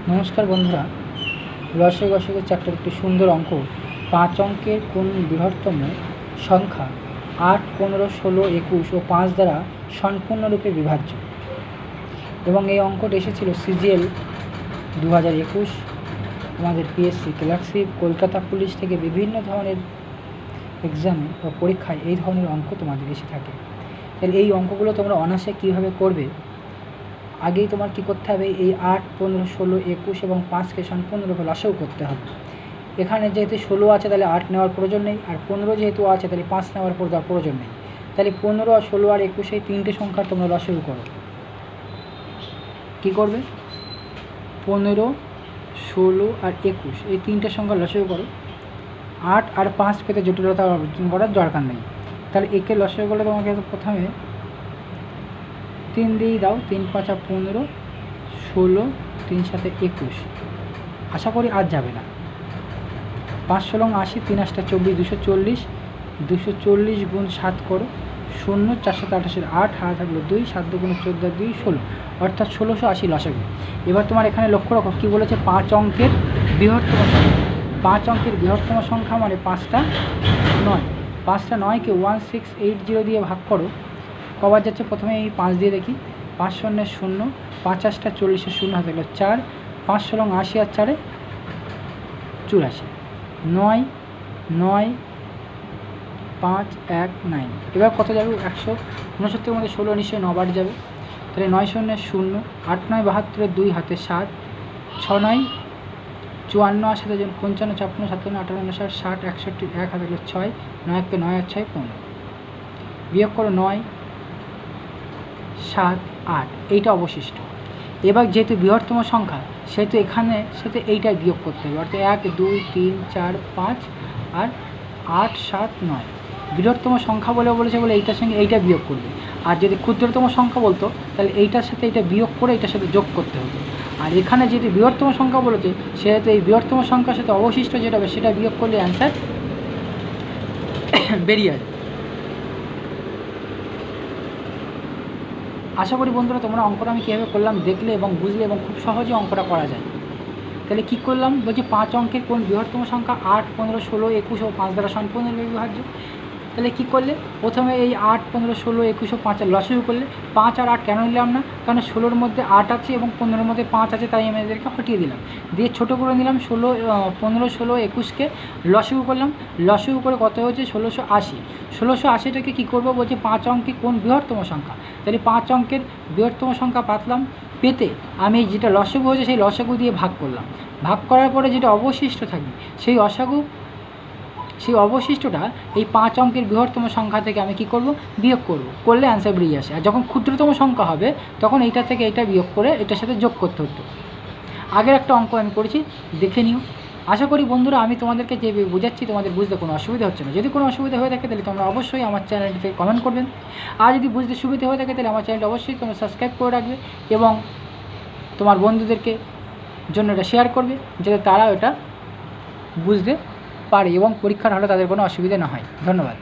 নমস্কার বন্ধুরা, লসাগু গসাগু চ্যাপ্টার একটি সুন্দর অঙ্ক। 5 অঙ্কের কোন বৃহত্তম সংখ্যা 8, 15, 16, 21 ও 5 দ্বারা সম্পূর্ণরূপে বিভাজ্য। এবং এই অঙ্কটা এসেছিল সিজিএল 2021, আমাদের পিএসসি ক্লার্কশিপ, কলকাতা পুলিশ থেকে বিভিন্ন ধরনের এক্সামে বা পরীক্ষায় এই ধরনের অঙ্ক তোমাদের এসে থাকে। তাহলে এই অঙ্কগুলো তোমরা অনায়াসে কীভাবে করবে, আগেই তোমার কী করতে হবে, এই 8, 15, 16, 21 এবং 5কে সম্পূর্ণরূপে লসাগু করতে হবে। এখানে যেহেতু 16 আছে তাহলে 8 নেওয়ার প্রয়োজন নেই, আর 15 যেহেতু আছে তাহলে 5 নেওয়ার প্রয়োজন নেই। তাহলে 15 আর 16 আর 21 এই তিনটে সংখ্যা তোমরা লসাগু করো। কী করবে? 15, 16 আর 21 এই তিনটে সংখ্যা লসাগু করো। 8 আর 5 পেতে জটিলতা অর্জন করার দরকার নেই। তাহলে একে লসাগু করলে তোমাকে প্রথমে 3 দিয়েই দাও, 3 5 15, 16, 3 7 21। আশা করি আর যাবে না। 5 16 80, 3 8 24, 240, 240 গুণ 7 করো, 0 4 7 28, 8 হাত থাকলো 2, 7 2 14 2 16, অর্থাৎ 1680 লসাগু। এবার তোমার এখানে লক্ষ্য রাখো কী বলেছে, 5 অঙ্কের বৃহত্তম সংখ্যা। 5 অঙ্কের বৃহত্তম সংখ্যা মানে 5টা 9। 5টা 9কে 1680 দিয়ে ভাগ করো। কবার যাচ্ছে? প্রথমে এই 5 দিয়ে দেখি। 5 0 0, 5 8 40, 0 হাতে গেলো 4, 5 16 80 আর 4 84, 9 9 5 1 9। এবার কত যাবে? 169 মধ্যে 16 নিশ্চয়ই 9 বার যাবে। তাহলে 9 0 0, 8 9 72, 2 হাতে 7, 6 9 54 আর 7 55 56 57 58 60 60 61, 1 হাতে গেলো 6, 9 1 9 আর 6 15। বিয়োগ করো 9 7 8, এইটা অবশিষ্ট। এবার যেহেতু বৃহত্তম সংখ্যা সেহেতু এখানে সাথে এইটাই বিয়োগ করতে হবে, অর্থাৎ 1 2 3 4 5 আর 8 7 9। বৃহত্তম সংখ্যা বলেছে বলে এইটার সঙ্গে এইটা বিয়োগ করবে। আর যদি ক্ষুদ্রতম সংখ্যা বলতো তাহলে এইটার সাথে এইটা বিয়োগ করে এইটার সাথে যোগ করতে হবে। আর এখানে যেহেতু বৃহত্তম সংখ্যা বলেছে সেহেতু এই বৃহত্তম সংখ্যার সাথে অবশিষ্ট যেটা হবে সেটা বিয়োগ করলে অ্যান্সার বেরিয়ে আসবে। আশা করি বন্ধুরা তোমরা অঙ্কটা আমি কীভাবে করলাম দেখলে এবং বুঝলে, এবং খুব সহজে অঙ্কটা করা যায়। তাহলে কী করলাম বলছি, 5 অঙ্কের কোন বৃহত্তম সংখ্যা 8, 15, 16, 21 ও 5 দ্বারা সম্পূর্ণরূপে বিভাজ্য। তাহলে কী করলে? প্রথমে এই 8, 15, 16, 21 ও 5 এর লসাগু করলে। 5 আর 8 কেন নিলাম না? কারণ 16-র মধ্যে 8 আছে এবং 15-র মধ্যে 5 আছে, তাই আমি এদেরকে হটিয়ে দিলাম। দিয়ে ছোটো করে নিলাম 15, 16, 21কে লসাগু করলাম। লসাগু করে কত হয়েছে? 1680। 1680টাকে কী করবো বলছে, 5 অঙ্কে কোন বৃহত্তম সংখ্যা। তাহলে 5 অঙ্কের বৃহত্তম সংখ্যা পেতে আমি যেটা লসাগু হয়েছে সেই লসাগু দিয়ে ভাগ করলাম। ভাগ করার পরে যেটা অবশিষ্ট থাকবে সেই অবশিষ্টটা এই 5 অঙ্কের বৃহত্তম সংখ্যা থেকে আমি কি করব? বিয়োগ করব। করলে অ্যান্সার বেরিয়ে আসে। আর যখন ক্ষুদ্রতম সংখ্যা হবে তখন এইটা থেকে এটা বিয়োগ করে এটার সাথে যোগ করতে হতো। আগের একটা অঙ্ক আমি করেছি, দেখে নিও। আশা করি বন্ধুরা আমি তোমাদেরকে যে বোঝাচ্ছি তোমাদের বুঝতে কোনো অসুবিধা হচ্ছে না। যদি কোনো অসুবিধা হয়ে থাকে তাহলে তোমরা অবশ্যই আমার চ্যানেলটিতে কমেন্ট করবেন। আর যদি বুঝতে সুবিধা হয়ে থাকে তাহলে আমার চ্যানেলটা অবশ্যই তোমরা সাবস্ক্রাইব করে রাখবে এবং তোমার বন্ধুদেরকে জন্য এটা শেয়ার করবে, যাতে তারা এটা বুঝতে পারে এবং পরীক্ষার হলে তাদের কোনো অসুবিধা না হয়। ধন্যবাদ।